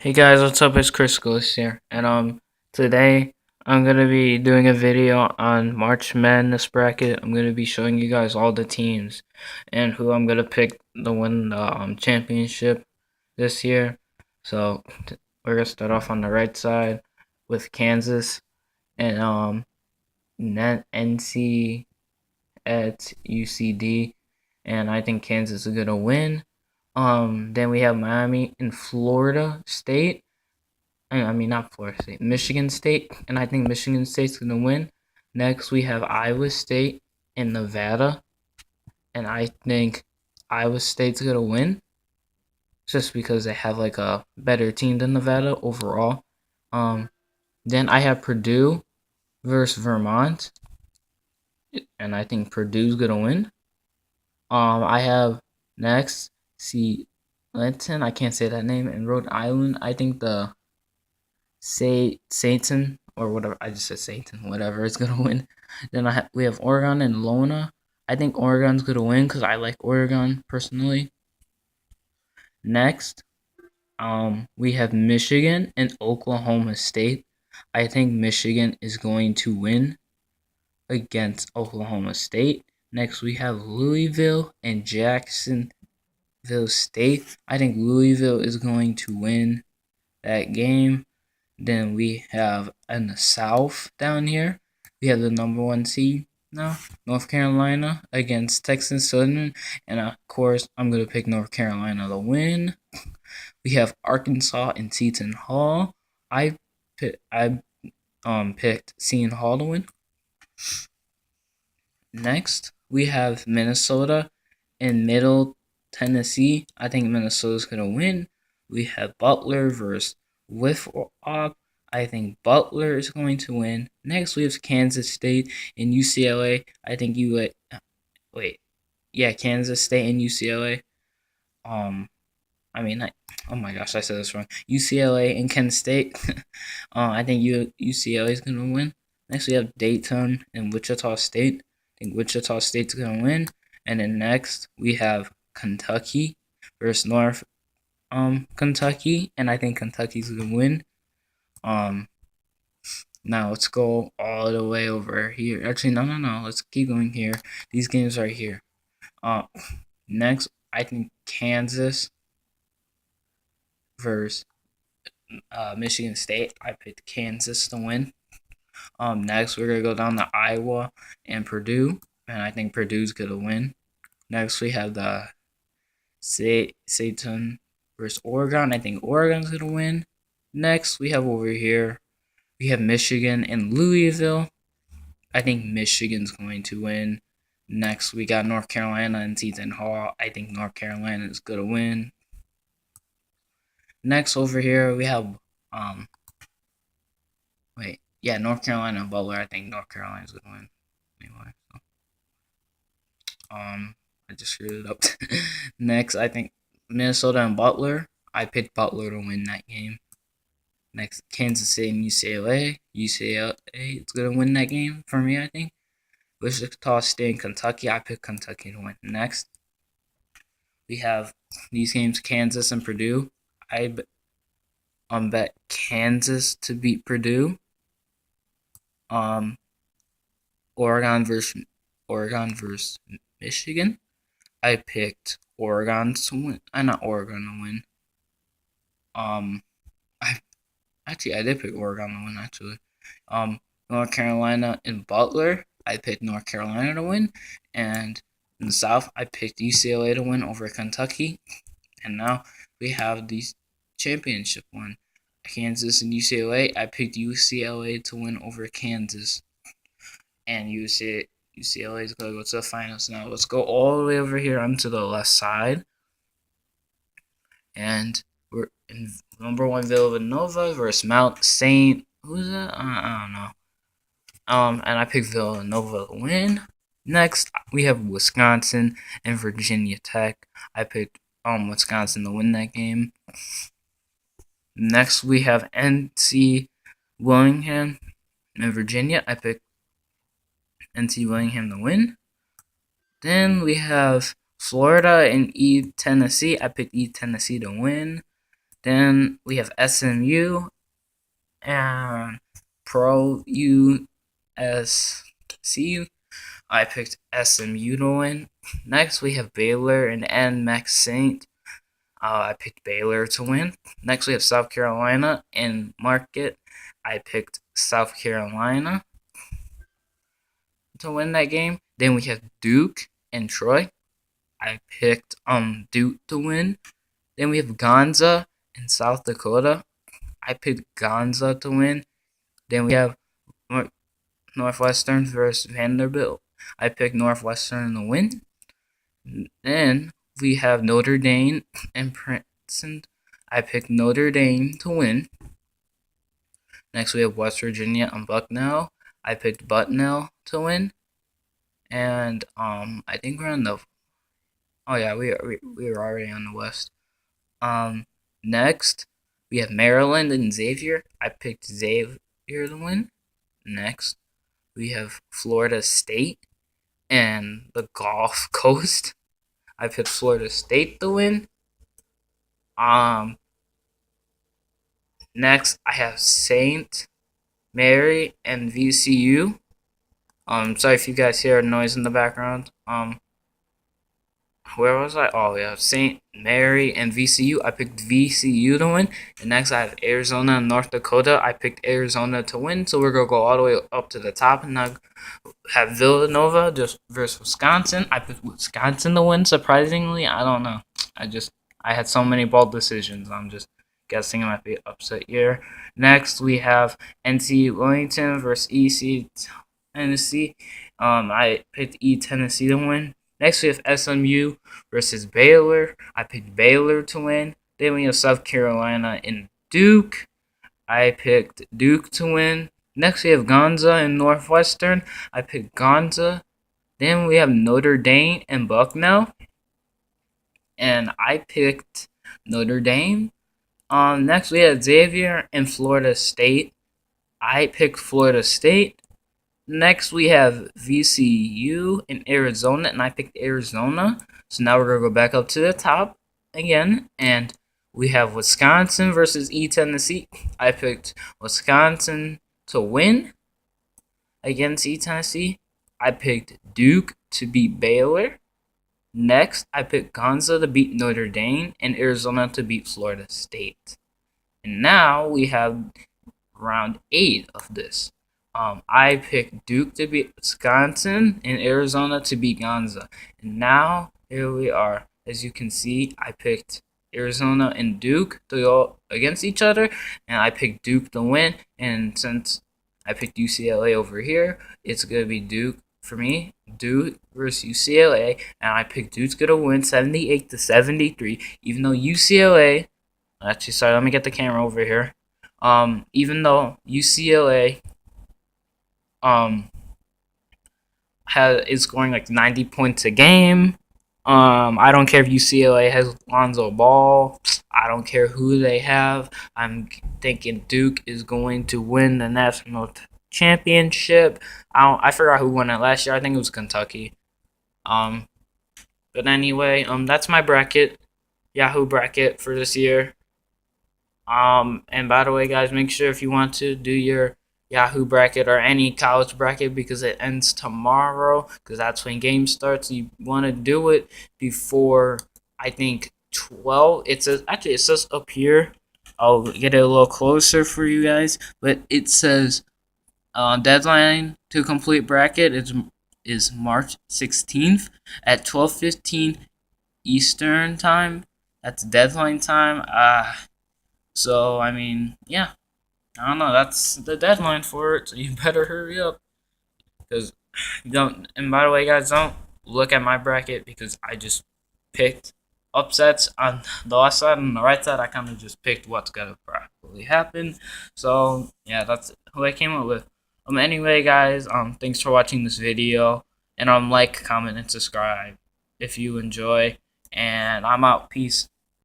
Hey guys, what's up? It's Chris Ghost here, and today I'm gonna be doing a video on March Madness bracket. I'm gonna be showing you guys all the teams and who I'm gonna pick to win the championship this year. So we're gonna start off on the right side with Kansas and NC at UCD, and I think Kansas is gonna win. Then we have Miami and Florida State. I mean, not Florida State, Michigan State, and I think Michigan State's gonna win. Next, we have Iowa State and Nevada, and I think Iowa State's gonna win just because they have like a better team than Nevada overall. Um, then I have Purdue versus Vermont, and I think Purdue's gonna win. I have next see Linton. I can't say that name in Rhode Island. I think the Satan or whatever. I just said Satan. Whatever is gonna win. Then we have Oregon and Lona. I think Oregon's gonna win because I like Oregon personally. Next, we have Michigan and Oklahoma State. I think Michigan is going to win against Oklahoma State. Next, we have Louisville and Jacksonville State. I think Louisville is going to win that game. Then we have in the South down here, we have the number one seed now, North Carolina against Texas Southern, and of course I'm gonna pick North Carolina to win. We have Arkansas and Seton Hall. I picked Seton Hall to win. Next we have Minnesota and Middle Tennessee. I think Minnesota's gonna win. We have Butler versus Winthrop. I think Butler is going to win. Next, we have Kansas State and UCLA. I think Kansas State and UCLA. Oh my gosh, I said this wrong. UCLA and Kent State. I think UCLA is gonna win. Next, we have Dayton and Wichita State. I think Wichita State's gonna win. And then next, we have Kentucky versus North Kentucky, and I think Kentucky's gonna win. Now let's go all the way over here. Actually, no. Let's keep going here. These games right here. Next, I think Kansas versus Michigan State. I picked Kansas to win. Next we're gonna go down to Iowa and Purdue, and I think Purdue's gonna win. Next we have the Satan versus Oregon. I think Oregon's gonna win. Next we have over here, we have Michigan and Louisville. I think Michigan's going to win. Next we got North Carolina and Seton Hall. I think North Carolina is gonna win. Next over here we have North Carolina and Butler. I think North Carolina's gonna win. Anyway, so. I just screwed it up. Next, I think Minnesota and Butler. I picked Butler to win that game. Next, Kansas City and UCLA. UCLA is gonna win that game for me, I think. Wichita State and Kentucky. I picked Kentucky to win. Next, we have these games: Kansas and Purdue. I bet Kansas to beat Purdue. Oregon versus Michigan. I picked Oregon to win. Not Oregon to win. I did pick Oregon to win actually. North Carolina and Butler. I picked North Carolina to win, and in the South, I picked UCLA to win over Kentucky. And now we have the championship one. Kansas and UCLA. I picked UCLA to win over Kansas, and UCLA is going to go to the finals. Now let's go all the way over here onto the left side, and we're in number one Villanova versus Mount Saint. Who's that? I don't know. And I picked Villanova to win. Next, we have Wisconsin and Virginia Tech. I picked Wisconsin to win that game. Next, we have NC Willingham and Virginia. I picked NC Willingham to win. Then we have Florida and Tennessee. I picked Tennessee to win. Then we have SMU and Pro USC. I picked SMU to win. Next, we have Baylor and NMAX Saint. I picked Baylor to win. Next, we have South Carolina and Marquette. I picked South Carolina to win that game. Then we have Duke and Troy. I picked Duke to win. Then we have Gonza and South Dakota. I picked Gonza to win. Then we have Northwestern versus Vanderbilt. I picked Northwestern to win. Then we have Notre Dame and Princeton. I picked Notre Dame to win. Next we have West Virginia and Bucknell. I picked Bucknell to win. And I think we're on the. Oh yeah, we are already on the West. Next we have Maryland and Xavier. I picked Xavier to win. Next we have Florida State and the Gulf Coast. I picked Florida State to win. Next I have Saint Mary and VCU. Sorry if you guys hear a noise in the background. Where was I? Oh yeah, Saint Mary and VCU. I picked VCU to win. And next I have Arizona and North Dakota. I picked Arizona to win. So we're gonna go all the way up to the top, and now have Villanova just versus Wisconsin. I picked Wisconsin to win. Surprisingly, I don't know. I had so many bold decisions. I'm just guessing it might be upset here. Next we have NC Wilmington versus EC Tennessee. I picked Tennessee to win. Next, we have SMU versus Baylor. I picked Baylor to win. Then we have South Carolina and Duke. I picked Duke to win. Next, we have Gonza and Northwestern. I picked Gonza. Then we have Notre Dame and Bucknell. And I picked Notre Dame. Next, we have Xavier and Florida State. I picked Florida State. Next, we have VCU in Arizona, and I picked Arizona. So now we're going to go back up to the top again, and we have Wisconsin versus Tennessee. I picked Wisconsin to win against Tennessee. I picked Duke to beat Baylor. Next, I picked Gonza to beat Notre Dame, and Arizona to beat Florida State. And now we have round 8 of this. I picked Duke to beat Wisconsin and Arizona to beat Gonza. And now, here we are. As you can see, I picked Arizona and Duke to go against each other. And I picked Duke to win. And since I picked UCLA over here, it's going to be Duke for me. Duke versus UCLA. And I picked Duke's going to win 78-73. Even though UCLA... Actually, sorry, let me get the camera over here. Even though UCLA... is scoring like 90 points a game. I don't care if UCLA has Lonzo Ball. I don't care who they have. I'm thinking Duke is going to win the national championship. I forgot who won it last year. I think it was Kentucky. But anyway, that's my bracket, Yahoo bracket for this year. And by the way, guys, make sure if you want to do your Yahoo bracket or any college bracket, because it ends tomorrow, because that's when game starts. You want to do it before, I think, 12. It says up here. I'll get it a little closer for you guys, but it says deadline to complete bracket is March 16th at 12:15 Eastern time. That's deadline time. So I mean, yeah. I don't know, that's the deadline for it, so you better hurry up. Because don't, and by the way, guys, don't look at my bracket, because I just picked upsets on the left side. On the right side, I kind of just picked what's gonna probably happen. So yeah, that's who I came up with. Anyway, guys, thanks for watching this video, and like, comment, and subscribe if you enjoy. And I'm out. Peace.